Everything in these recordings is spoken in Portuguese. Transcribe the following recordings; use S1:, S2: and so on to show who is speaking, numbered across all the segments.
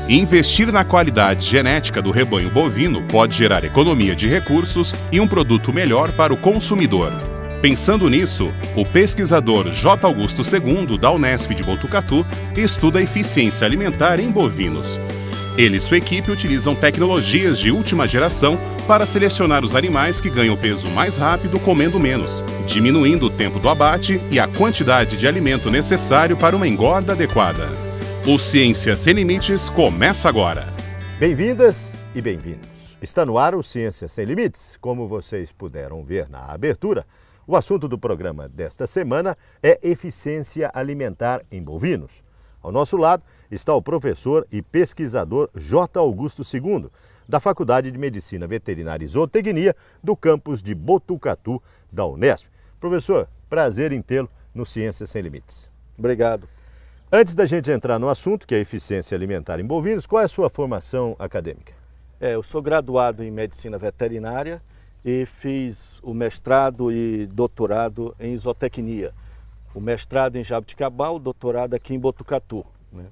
S1: Investir na qualidade genética do rebanho bovino pode gerar economia de recursos e um produto melhor para o consumidor. Pensando nisso, o pesquisador J. Augusto II, da Unesp de Botucatu, estuda a eficiência alimentar em bovinos. Ele e sua equipe utilizam tecnologias de última geração para selecionar os animais que ganham peso mais rápido comendo menos, diminuindo o tempo do abate e a quantidade de alimento necessário para uma engorda adequada. O Ciência Sem Limites começa agora.
S2: Bem-vindas e bem-vindos. Está no ar o Ciência Sem Limites. Como vocês puderam ver na abertura, o assunto do programa desta semana é eficiência alimentar em bovinos. Ao nosso lado está o professor e pesquisador J. Augusto II, da Faculdade de Medicina Veterinária e Zootecnia do campus de Botucatu, da Unesp. Professor, prazer em tê-lo no Ciência Sem Limites.
S3: Obrigado.
S2: Antes da gente entrar no assunto, que é a eficiência alimentar em bovinos, qual é a sua formação acadêmica?
S3: Eu sou graduado em Medicina Veterinária e fiz o mestrado e doutorado em Zootecnia. O mestrado em Jabuticabal, o doutorado aqui em Botucatu, né?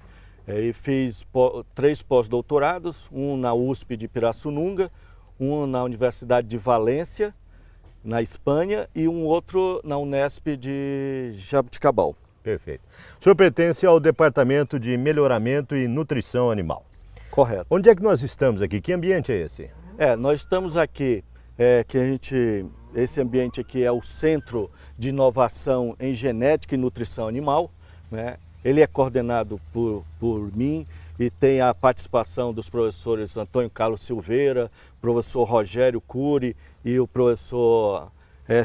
S3: E fiz 3 pós-doutorados, um na USP de Pirassununga, um na Universidade de Valência, na Espanha, e um outro na Unesp de Jabuticabal.
S2: Perfeito. O senhor pertence ao Departamento de Melhoramento e Nutrição Animal.
S3: Correto.
S2: Onde é que nós estamos aqui? Que ambiente é esse?
S3: Nós estamos aqui, esse ambiente aqui é o Centro de Inovação em Genética e Nutrição Animal, né? Ele é coordenado por mim e tem a participação dos professores Antônio Carlos Silveira, professor Rogério Cury e o professor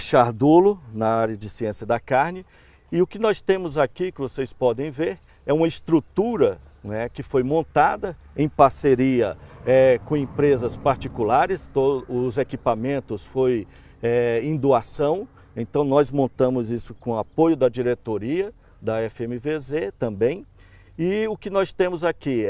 S3: Chardulo, na área de Ciência da Carne. E o que nós temos aqui, que vocês podem ver, é uma estrutura, né, que foi montada em parceria com empresas particulares. Os equipamentos foi em doação, então nós montamos isso com apoio da diretoria, da FMVZ também. E o que nós temos aqui,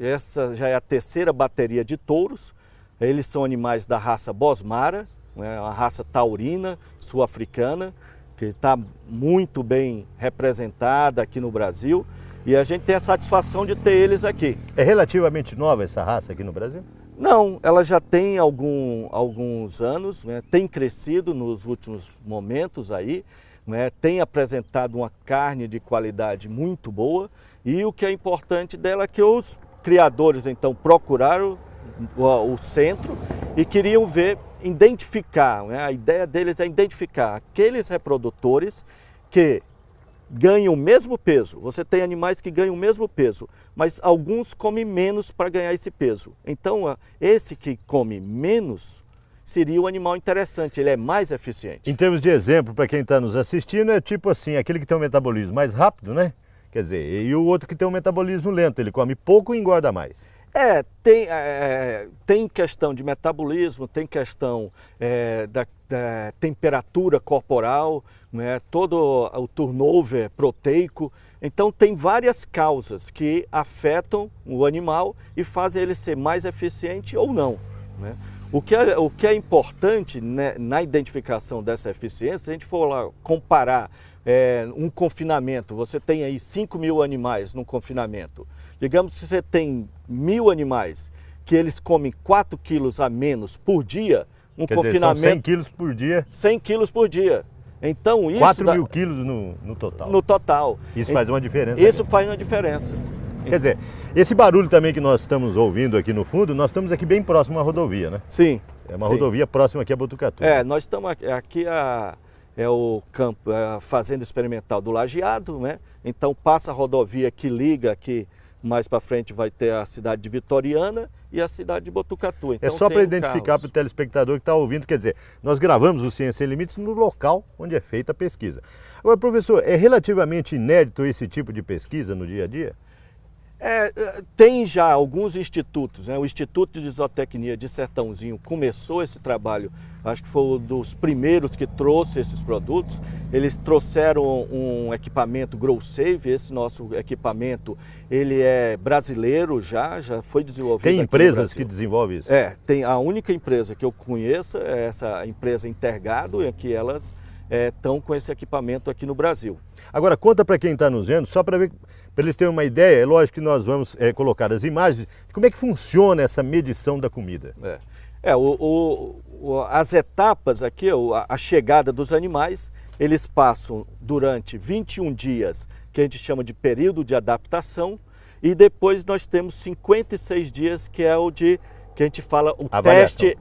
S3: essa já é a terceira bateria de touros. Eles são animais da raça Bosmara, né, uma raça taurina, sul-africana, que está muito bem representada aqui no Brasil, e a gente tem a satisfação de ter eles aqui.
S2: É relativamente nova essa raça aqui no Brasil?
S3: Não, ela já tem alguns anos, né, tem crescido nos últimos momentos aí, né, tem apresentado uma carne de qualidade muito boa, e o que é importante dela é que os criadores então procuraram o centro e queriam identificar, né? A ideia deles é identificar aqueles reprodutores que ganham o mesmo peso. Você tem animais que ganham o mesmo peso, mas alguns comem menos para ganhar esse peso. Então, esse que come menos seria um animal interessante, ele é mais eficiente.
S2: Em termos de exemplo, para quem está nos assistindo, é tipo assim, aquele que tem um metabolismo mais rápido, né? Quer dizer, e o outro que tem um metabolismo lento, ele come pouco e engorda mais.
S3: Tem questão de metabolismo, tem questão da temperatura corporal, né, todo o turnover proteico. Então tem várias causas que afetam o animal e fazem ele ser mais eficiente ou não, né? O que é importante, né, na identificação dessa eficiência, se a gente for lá comparar um confinamento, você tem aí 5.000 animais num confinamento. Digamos que você tem 1.000 animais que eles comem 4 quilos a menos por dia,
S2: confinamento... São 100 quilos por dia?
S3: 100 quilos por dia. Então isso
S2: 4.000 quilos no total?
S3: No total.
S2: Isso faz uma diferença?
S3: Isso faz uma diferença.
S2: Quer dizer, esse barulho também que nós estamos ouvindo aqui no fundo, nós estamos aqui bem próximo à rodovia, né?
S3: Sim.
S2: É uma rodovia próxima aqui a Botucatu.
S3: Nós estamos aqui, o campo, a fazenda experimental do Lajeado, né? Então passa a rodovia que liga aqui. Mais para frente vai ter a cidade de Vitoriana e a cidade de Botucatu. Então,
S2: é só para identificar para o telespectador que está ouvindo, quer dizer, nós gravamos o Ciência Sem Limites no local onde é feita a pesquisa. Agora, professor, é relativamente inédito esse tipo de pesquisa no dia a dia?
S3: Tem já alguns institutos, né? O Instituto de Zootecnia de Sertãozinho começou esse trabalho, acho que foi um dos primeiros que trouxe esses produtos. Eles trouxeram um equipamento GrowSave, esse nosso equipamento, ele é brasileiro já foi desenvolvido
S2: aqui no Brasil. Tem empresas que desenvolvem isso?
S3: Tem a única empresa que eu conheço, é essa empresa Intergado, que elas estão com esse equipamento aqui no Brasil.
S2: Agora, conta para quem está nos vendo, só para ver, para eles terem uma ideia, é lógico que nós vamos colocar as imagens, de como é que funciona essa medição da comida.
S3: As etapas aqui, a chegada dos animais, eles passam durante 21 dias, que a gente chama de período de adaptação, e depois nós temos 56 dias, que é o de, que a gente fala, o teste,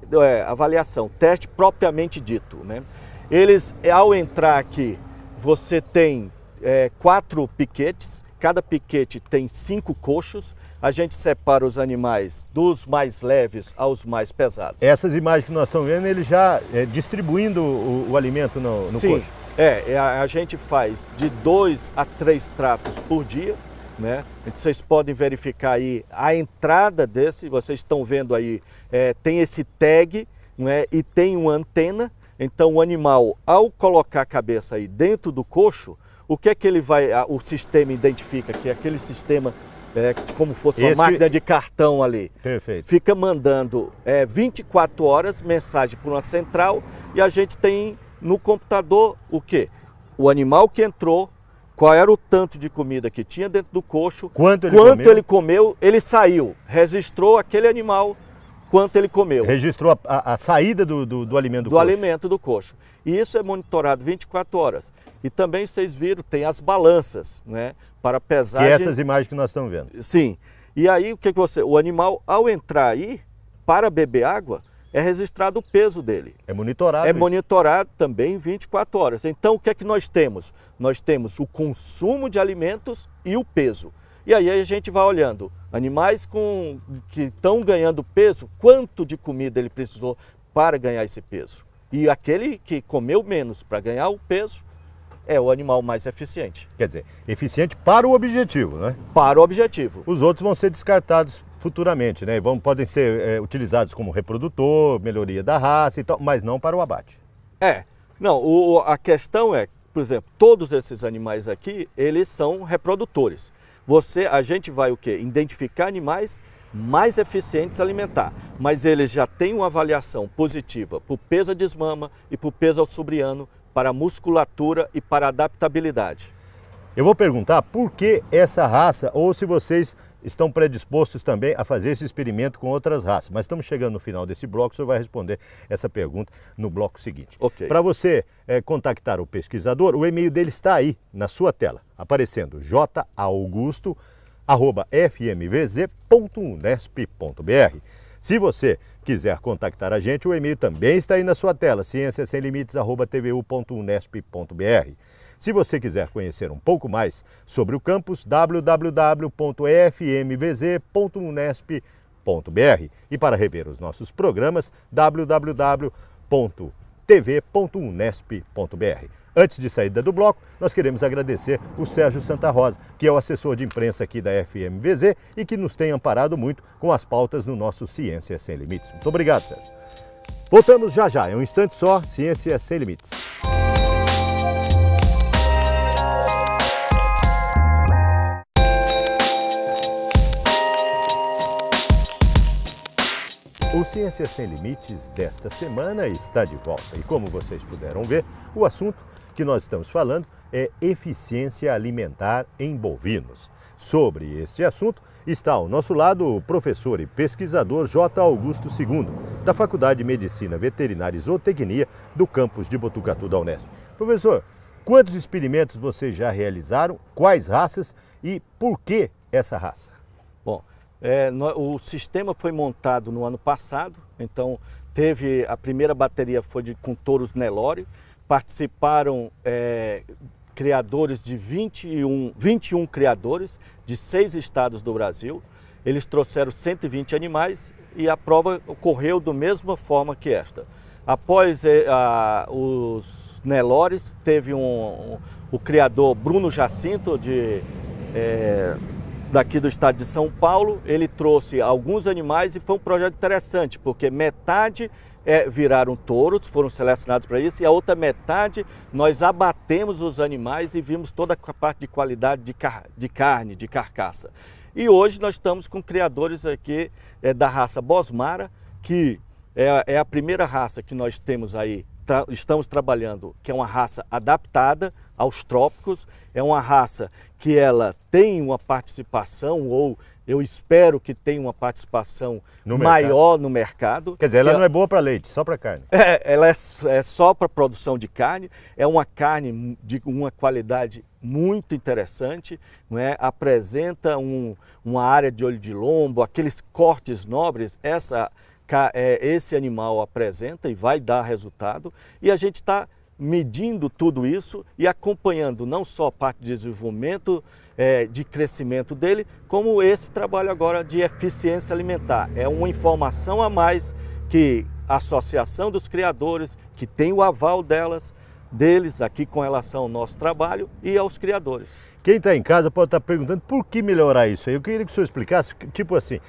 S3: avaliação, teste propriamente dito, né? Eles, ao entrar aqui, você tem 4 piquetes, cada piquete tem 5 coxos, a gente separa os animais dos mais leves aos mais pesados.
S2: Essas imagens que nós estamos vendo, ele já distribuindo o alimento no coxo.
S3: Sim, a gente faz de 2 a 3 tratos por dia, né? Vocês podem verificar aí a entrada desse, vocês estão vendo aí, tem esse tag, né? E tem uma antena, então o animal, ao colocar a cabeça aí dentro do coxo, o que é que ele vai, o sistema identifica, que é aquele sistema como fosse uma máquina de cartão ali.
S2: Perfeito.
S3: Fica mandando 24 horas mensagem para uma central e a gente tem no computador o quê? O animal que entrou, qual era o tanto de comida que tinha dentro do coxo, quanto ele comeu, ele saiu, registrou aquele animal, quanto ele comeu.
S2: Registrou a saída do alimento do coxo.
S3: Alimento do coxo. E isso é monitorado 24 horas. E também vocês viram, tem as balanças, né? Para pesagem.
S2: Que é essas imagens que nós estamos vendo.
S3: Sim. E aí o animal, ao entrar aí, para beber água, é registrado o peso dele.
S2: É monitorado.
S3: É monitorado também 24 horas. Então o que é que nós temos? Nós temos o consumo de alimentos e o peso. E aí a gente vai olhando, animais que estão ganhando peso, quanto de comida ele precisou para ganhar esse peso. E aquele que comeu menos para ganhar o peso, é o animal mais eficiente.
S2: Quer dizer, eficiente para o objetivo, né?
S3: Para o objetivo.
S2: Os outros vão ser descartados futuramente, né? Podem ser utilizados como reprodutor, melhoria da raça e tal, mas não para o abate.
S3: Não, a questão é, por exemplo, todos esses animais aqui, eles são reprodutores. A gente vai o quê? Identificar animais mais eficientes alimentar, mas eles já têm uma avaliação positiva para o peso a desmama e para o peso ao subriano, para a musculatura e para a adaptabilidade.
S2: Eu vou perguntar por que essa raça, ou se vocês estão predispostos também a fazer esse experimento com outras raças. Mas estamos chegando no final desse bloco, o senhor vai responder essa pergunta no bloco seguinte.
S3: Okay.
S2: Para você contactar o pesquisador, o e-mail dele está aí na sua tela, aparecendo jaugusto@fmvz.unesp.br. Se você quiser contactar a gente, o e-mail também está aí na sua tela, cienciasemlimites@tvu.unesp.br. Se você quiser conhecer um pouco mais sobre o campus, www.fmvz.unesp.br. E para rever os nossos programas, www.tv.unesp.br. Antes de saída do bloco, nós queremos agradecer o Sérgio Santa Rosa, que é o assessor de imprensa aqui da FMVZ e que nos tem amparado muito com as pautas no nosso Ciência Sem Limites. Muito obrigado, Sérgio. Voltamos já já, é um instante só, Ciência Sem Limites. O Ciência Sem Limites desta semana está de volta e, como vocês puderam ver, o assunto que nós estamos falando é eficiência alimentar em bovinos. Sobre este assunto está ao nosso lado o professor e pesquisador J. Augusto II, da Faculdade de Medicina Veterinária e Zootecnia do campus de Botucatu da Unesp. Professor, quantos experimentos vocês já realizaram, quais raças e por que essa raça?
S3: Bom, o sistema foi montado no ano passado, então teve a primeira bateria foi com touros Nelore, participaram criadores de 21 criadores de 6 estados do Brasil, eles trouxeram 120 animais e a prova ocorreu da mesma forma que esta. Após os Nelores, teve o criador Bruno Jacinto, daqui do estado de São Paulo, ele trouxe alguns animais e foi um projeto interessante, porque metade viraram touros, foram selecionados para isso, e a outra metade nós abatemos os animais e vimos toda a parte de qualidade de carne, de carcaça. E hoje nós estamos com criadores aqui da raça Bosmara, que é a primeira raça que nós temos aí, estamos trabalhando, que é uma raça adaptada aos trópicos, é uma raça que ela tem uma participação, ou eu espero que tenha uma participação maior no mercado.
S2: Quer dizer, ela não é boa para leite, só para carne.
S3: Ela é só para produção de carne, é uma carne de uma qualidade muito interessante, não é? Apresenta uma área de olho de lombo, aqueles cortes nobres, esse animal apresenta e vai dar resultado, e a gente está medindo tudo isso e acompanhando não só a parte de desenvolvimento, de crescimento dele, como esse trabalho agora de eficiência alimentar. É uma informação a mais que a Associação dos Criadores, que tem o aval deles aqui com relação ao nosso trabalho e aos criadores.
S2: Quem está em casa pode estar perguntando por que melhorar isso aí. Eu queria que o senhor explicasse, tipo assim,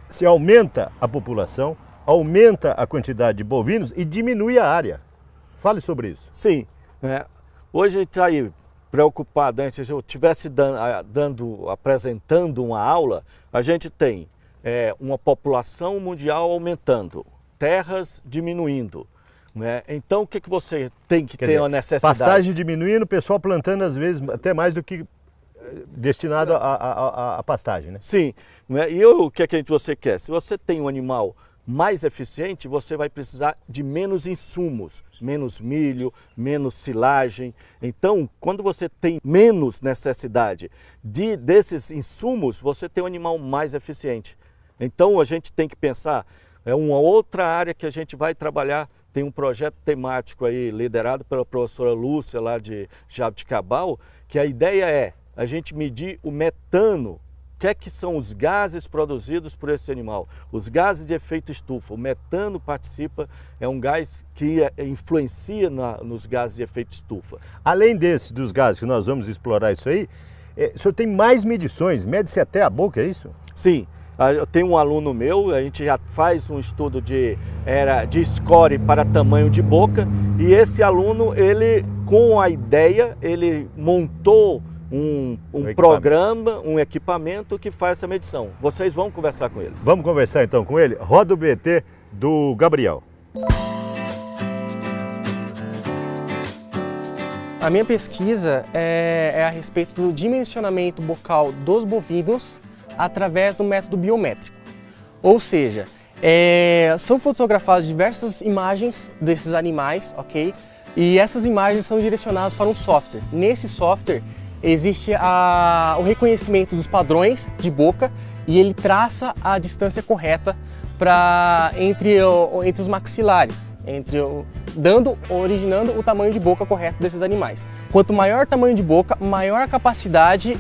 S2: se aumenta a população, aumenta a quantidade de bovinos e diminui a área. Fale sobre isso.
S3: Sim, hoje a gente está aí preocupado, se eu estivesse apresentando uma aula, a gente tem uma população mundial aumentando, terras diminuindo. Então o que você tem que ter uma necessidade?
S2: Pastagem diminuindo, o pessoal plantando às vezes até mais do que destinado à pastagem, né?
S3: Sim, e o que você quer? Se você tem um animal mais eficiente, você vai precisar de menos insumos, menos milho, menos silagem. Então, quando você tem menos necessidade desses insumos, você tem um animal mais eficiente. Então, a gente tem que pensar, uma outra área que a gente vai trabalhar, tem um projeto temático aí, liderado pela professora Lúcia, lá de Jaboticabal, que a ideia é a gente medir o metano. O que são os gases produzidos por esse animal? Os gases de efeito estufa. O metano participa, é um gás que influencia nos gases de efeito estufa.
S2: Além dos gases que nós vamos explorar isso aí, o senhor tem mais medições, mede-se até a boca, é isso?
S3: Sim, eu tenho um aluno meu, a gente já faz um estudo de score para tamanho de boca, e esse aluno, ele com a ideia, ele montou um programa, um equipamento que faz essa medição. Vocês vão conversar com eles.
S2: Vamos conversar então com ele? Roda o BT do Gabriel.
S4: A minha pesquisa é a respeito do dimensionamento bocal dos bovinos através do método biométrico. Ou seja, são fotografadas diversas imagens desses animais, ok? E essas imagens são direcionadas para um software. Nesse software, existe o reconhecimento dos padrões de boca e ele traça a distância correta entre os maxilares, originando o tamanho de boca correto desses animais. Quanto maior o tamanho de boca, maior a capacidade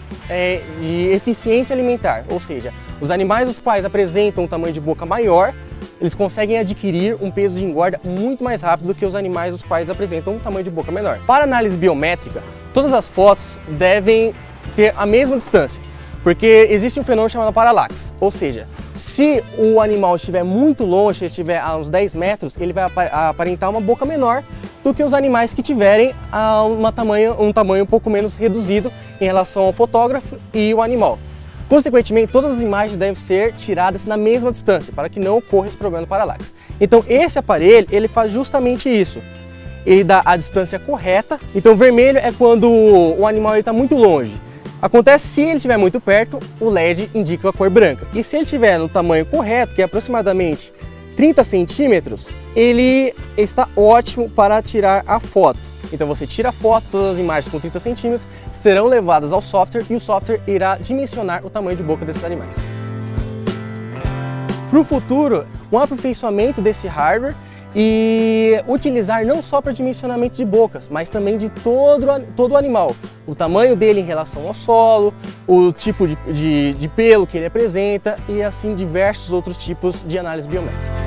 S4: de eficiência alimentar, ou seja, os animais os quais apresentam um tamanho de boca maior, eles conseguem adquirir um peso de engorda muito mais rápido do que os animais os quais apresentam um tamanho de boca menor. Para análise biométrica, todas as fotos devem ter a mesma distância, porque existe um fenômeno chamado paralaxe, ou seja, se o animal estiver muito longe, estiver a uns 10 metros, ele vai aparentar uma boca menor do que os animais que tiverem um tamanho um pouco menos reduzido em relação ao fotógrafo e o animal. Consequentemente, todas as imagens devem ser tiradas na mesma distância, para que não ocorra esse problema do paralaxe. Então, esse aparelho, ele faz justamente isso. Ele dá a distância correta. Então, vermelho é quando o animal está muito longe. Acontece se ele estiver muito perto, o LED indica a cor branca. E se ele estiver no tamanho correto, que é aproximadamente 30 centímetros, ele está ótimo para tirar a foto. Então você tira a foto, todas as imagens com 30 centímetros serão levadas ao software e o software irá dimensionar o tamanho de boca desses animais. Para o futuro, um aperfeiçoamento desse hardware e utilizar não só para dimensionamento de bocas, mas também de todo o animal. O tamanho dele em relação ao solo, o tipo de pelo que ele apresenta e assim diversos outros tipos de análise biométrica.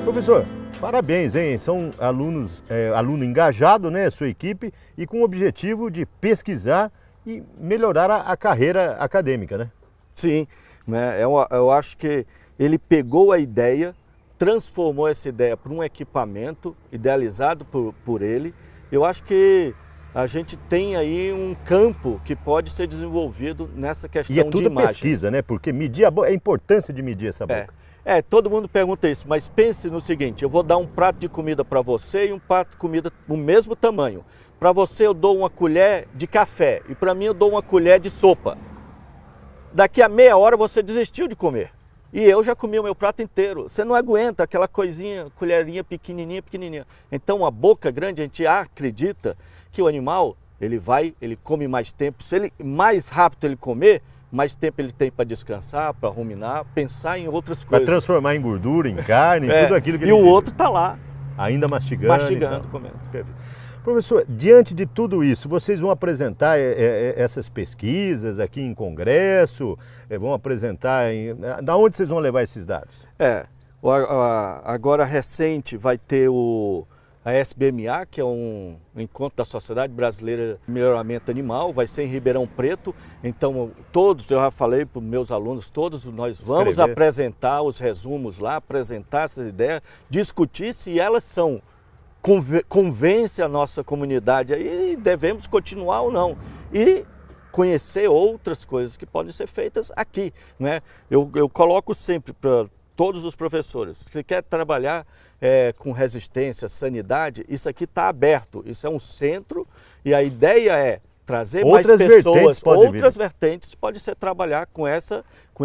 S2: Professor, parabéns, hein? São aluno engajado, né, sua equipe, e com o objetivo de pesquisar e melhorar a carreira acadêmica, né?
S3: Sim, né? Eu acho que ele pegou a ideia, transformou essa ideia para um equipamento idealizado por ele. Eu acho que a gente tem aí um campo que pode ser desenvolvido nessa questão de imagem.
S2: E é tudo pesquisa, né? Porque medir a boca, a importância de medir essa boca.
S3: Todo mundo pergunta isso, mas pense no seguinte, eu vou dar um prato de comida para você e um prato de comida do mesmo tamanho. Para você eu dou uma colher de café e para mim eu dou uma colher de sopa. Daqui a meia hora você desistiu de comer. E eu já comi o meu prato inteiro. Você não aguenta aquela coisinha, colherinha pequenininha. Então a boca grande, a gente acredita que o animal, ele come mais tempo. Se ele mais rápido ele comer, mais tempo ele tem para descansar, para ruminar, pensar em outras coisas.
S2: Para transformar em gordura, em carne, em tudo aquilo que ele
S3: E o
S2: vive.
S3: outro está lá.
S2: Ainda mastigando.
S3: Mastigando, comendo.
S2: Perfeito. Professor, diante de tudo isso, vocês vão apresentar essas pesquisas aqui em congresso? Vão apresentar da onde vocês vão levar esses dados?
S3: Agora recente vai ter a SBMA, que é um encontro da Sociedade Brasileira de Melhoramento Animal, vai ser em Ribeirão Preto. Então todos, eu já falei para os meus alunos, todos nós vamos apresentar os resumos lá, apresentar essas ideias, discutir se elas convence a nossa comunidade aí e devemos continuar ou não. E conhecer outras coisas que podem ser feitas aqui, né? Eu coloco sempre para todos os professores, se quer trabalhar com resistência, sanidade, isso aqui está aberto, isso é um centro e a ideia é trazer mais pessoas, outras vertentes pode ser trabalhar com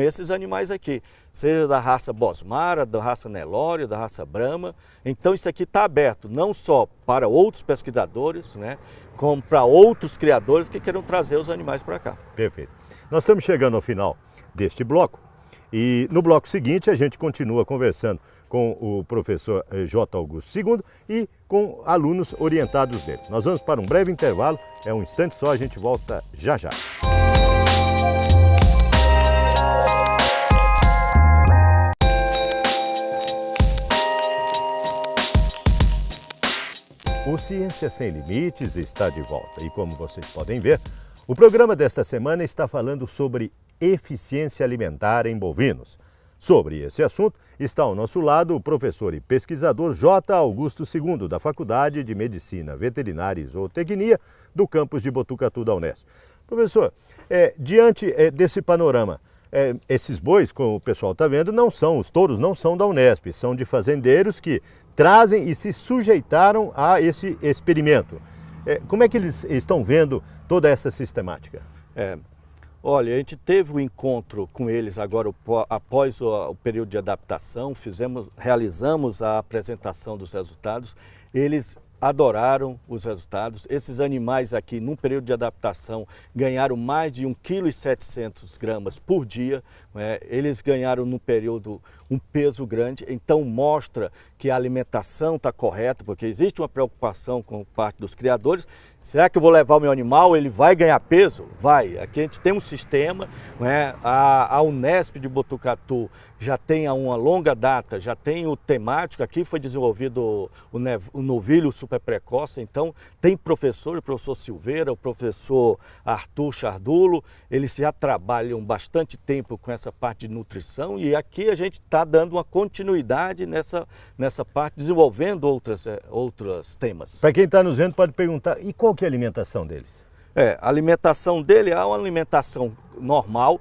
S3: esses animais aqui, seja da raça Bosmara, da raça Nelore, da raça Brahma. Então isso aqui está aberto não só para outros pesquisadores, né, como para outros criadores que queiram trazer os animais para cá.
S2: Perfeito. Nós estamos chegando ao final deste bloco e no bloco seguinte a gente continua conversando com o professor J. Augusto II e com alunos orientados dele. Nós vamos para um breve intervalo, é um instante só, a gente volta já já. O Ciência Sem Limites está de volta e, como vocês podem ver, o programa desta semana está falando sobre eficiência alimentar em bovinos. Sobre esse assunto está ao nosso lado o professor e pesquisador J. Augusto II, da Faculdade de Medicina Veterinária e Zootecnia do campus de Botucatu da Unesp. Professor, diante desse panorama, esses bois, como o pessoal está vendo, os touros não são da Unesp, são de fazendeiros que trazem e se sujeitaram a esse experimento. Como é que eles estão vendo toda essa sistemática?
S3: Olha, a gente teve um encontro com eles agora após o período de adaptação, realizamos a apresentação dos resultados, eles adoraram os resultados. Esses animais aqui, num período de adaptação, ganharam mais de 1,7 kg por dia. Eles ganharam num período um peso grande, então mostra que a alimentação está correta, porque existe uma preocupação com parte dos criadores. Será que eu vou levar o meu animal, ele vai ganhar peso? Vai. Aqui a gente tem um sistema, a Unesp de Botucatu já tem há uma longa data, já tem o temático, aqui foi desenvolvido o novilho super precoce, então tem professor, o professor Silveira, o professor Arthur Chardulo, eles já trabalham bastante tempo com essa parte de nutrição e aqui a gente está dando uma continuidade nessa parte, desenvolvendo outros temas.
S2: Para quem está nos vendo pode perguntar, e qual que é a alimentação deles?
S3: A alimentação dele é uma alimentação normal,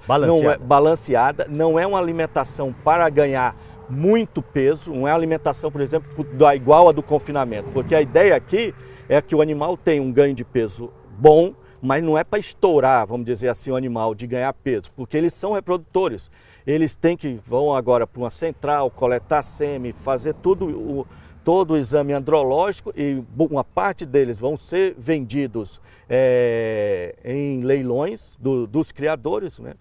S3: balanceada, não é uma alimentação para ganhar muito peso, não é uma alimentação, por exemplo, igual a do confinamento, porque a ideia aqui é que o animal tem um ganho de peso bom, mas não é para estourar, vamos dizer assim, o animal de ganhar peso, porque eles são reprodutores. Eles vão agora para uma central, coletar sêmen, fazer todo o exame andrológico e uma parte deles vão ser vendidos em leilões dos criadores, né?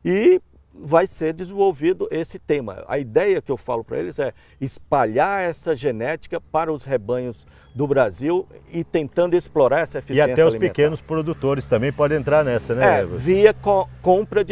S3: E vai ser desenvolvido esse tema. A ideia que eu falo para eles é espalhar essa genética para os rebanhos do Brasil e tentando explorar essa eficiência alimentar.
S2: E até os pequenos produtores também podem entrar nessa, né?
S3: Via compra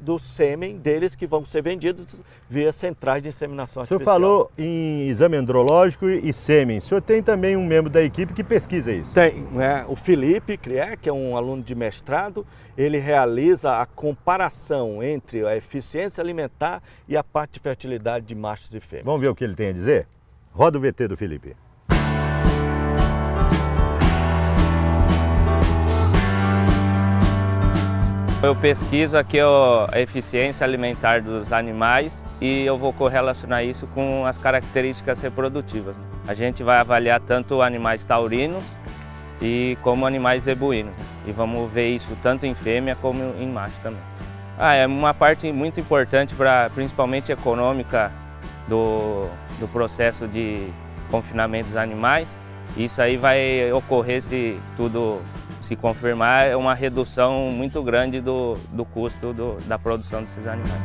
S3: do sêmen deles que vão ser vendidos via centrais de inseminação artificial.
S2: O senhor falou em exame andrológico e sêmen. O senhor tem também um membro da equipe que pesquisa isso?
S3: Tem, o Felipe Crier, que é um aluno de mestrado, ele realiza a comparação entre a eficiência alimentar e a parte de fertilidade de machos e fêmeas.
S2: Vamos ver o que ele tem a dizer? Roda o VT do Felipe.
S5: Eu pesquiso aqui a eficiência alimentar dos animais e eu vou correlacionar isso com as características reprodutivas. A gente vai avaliar tanto animais taurinos e como animais zebuínos. E vamos ver isso tanto em fêmea como em macho também. É uma parte muito importante, principalmente econômica, do processo de confinamento dos animais. Isso aí vai ocorrer, se tudo se confirmar, é uma redução muito grande do custo da produção desses animais.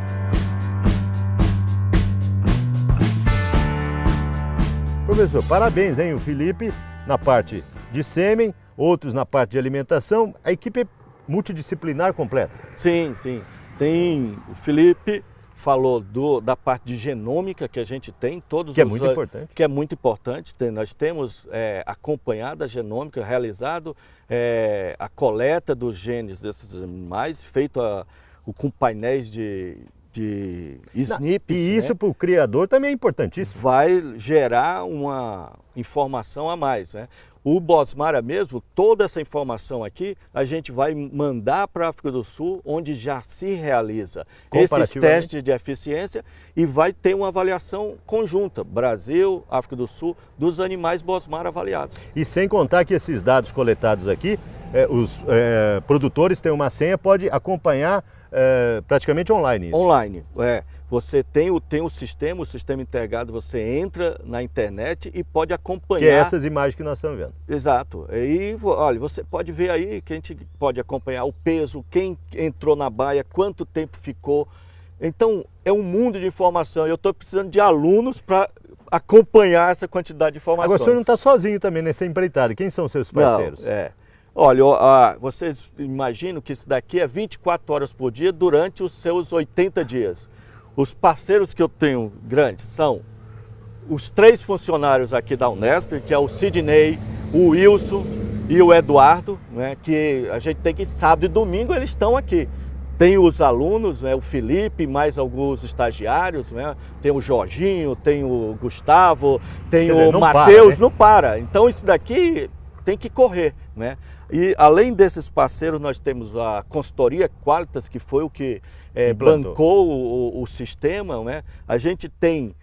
S2: Professor, parabéns, hein? O Felipe na parte de sêmen, outros na parte de alimentação. A equipe é multidisciplinar completa.
S3: Sim, sim. Tem o Felipe falou da parte de genômica que a gente tem, todos
S2: que é muito importante.
S3: Que é muito importante. Nós temos acompanhado a genômica, realizado a coleta dos genes desses animais, feito com painéis de SNPs.
S2: E isso, né, para o criador também é importantíssimo.
S3: Vai gerar uma informação a mais, né? O Bosmara mesmo, toda essa informação aqui, a gente vai mandar para a África do Sul, onde já se realiza esses testes de eficiência e vai ter uma avaliação conjunta, Brasil, África do Sul, dos animais Bosmara avaliados.
S2: E sem contar que esses dados coletados aqui, os produtores têm uma senha, pode acompanhar praticamente online isso.
S3: Online, Você tem o sistema integrado, você entra na internet e pode acompanhar.
S2: Que é essas imagens que nós estamos vendo.
S3: Exato. E olha, você pode ver aí que a gente pode acompanhar o peso, quem entrou na baia, quanto tempo ficou. Então, é um mundo de informação. Eu estou precisando de alunos para acompanhar essa quantidade de informações.
S2: Agora, o senhor não está sozinho também nessa empreitada. Quem são seus parceiros?
S3: Não, Olha, vocês imaginam que isso daqui é 24 horas por dia durante os seus 80 dias. Os parceiros que eu tenho grandes são os 3 funcionários aqui da Unesp, que é o Sidney, o Wilson e o Eduardo, né, que a gente tem que sábado e domingo eles estão aqui. Tem os alunos, né, o Felipe, mais alguns estagiários, né, tem o Jorginho, tem o Gustavo, tem o Matheus, não para. Então isso daqui tem que correr, né? E além desses parceiros, nós temos a consultoria Qualitas, que foi o que bancou o sistema, né? A gente tem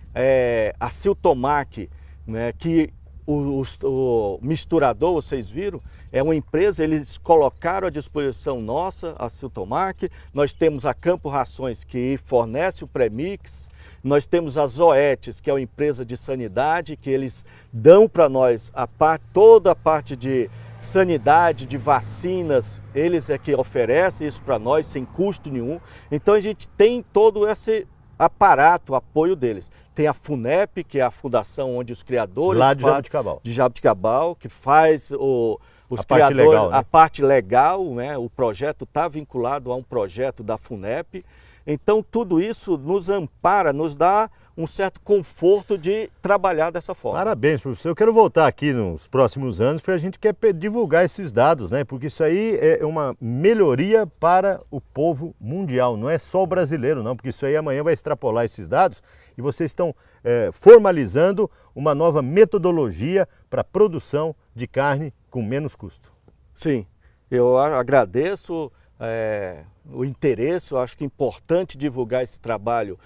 S3: a Siltomac, né, que o misturador, vocês viram, é uma empresa, eles colocaram à disposição nossa, a Siltomac. Nós temos a Campo Rações, que fornece o premix. Nós temos a Zoetis, que é uma empresa de sanidade, que eles dão para nós toda a parte de sanidade, de vacinas, eles é que oferecem isso para nós sem custo nenhum. Então a gente tem todo esse aparato, apoio deles. Tem a FUNEP, que é a fundação onde os criadores...
S2: Lá de Jabuticabal.
S3: De Jabuticabal, que faz os
S2: parte legal, né?
S3: A parte legal, né? O projeto está vinculado a um projeto da FUNEP. Então tudo isso nos ampara, nos dá um certo conforto de trabalhar dessa forma.
S2: Parabéns, professor. Eu quero voltar aqui nos próximos anos porque a gente quer divulgar esses dados, né? Porque isso aí é uma melhoria para o povo mundial, não é só o brasileiro, não, porque isso aí amanhã vai extrapolar esses dados e vocês estão formalizando uma nova metodologia para a produção de carne com menos custo.
S3: Sim, eu agradeço o interesse. Eu acho que é importante divulgar esse trabalho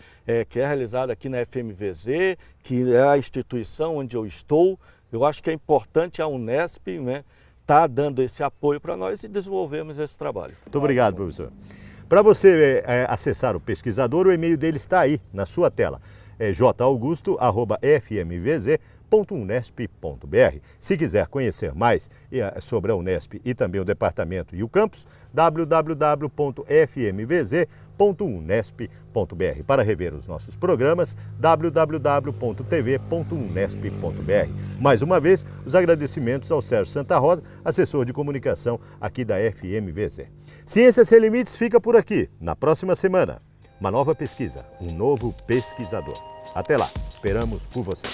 S3: que é realizado aqui na FMVZ, que é a instituição onde eu estou. Eu acho que é importante a Unesp, né, tá dando esse apoio para nós e desenvolvermos esse trabalho.
S2: Muito obrigado, professor. Para você acessar o pesquisador, o e-mail dele está aí na sua tela. É jaugusto@fmvz.unesp.br. Se quiser conhecer mais sobre a Unesp e também o departamento e o campus, www.fmvz.unesp.br. Para rever os nossos programas, www.tv.unesp.br. Mais uma vez, os agradecimentos ao Sérgio Santa Rosa, assessor de comunicação aqui da FMVZ. Ciência Sem Limites fica por aqui. Na próxima semana, uma nova pesquisa, um novo pesquisador. Até lá, esperamos por você.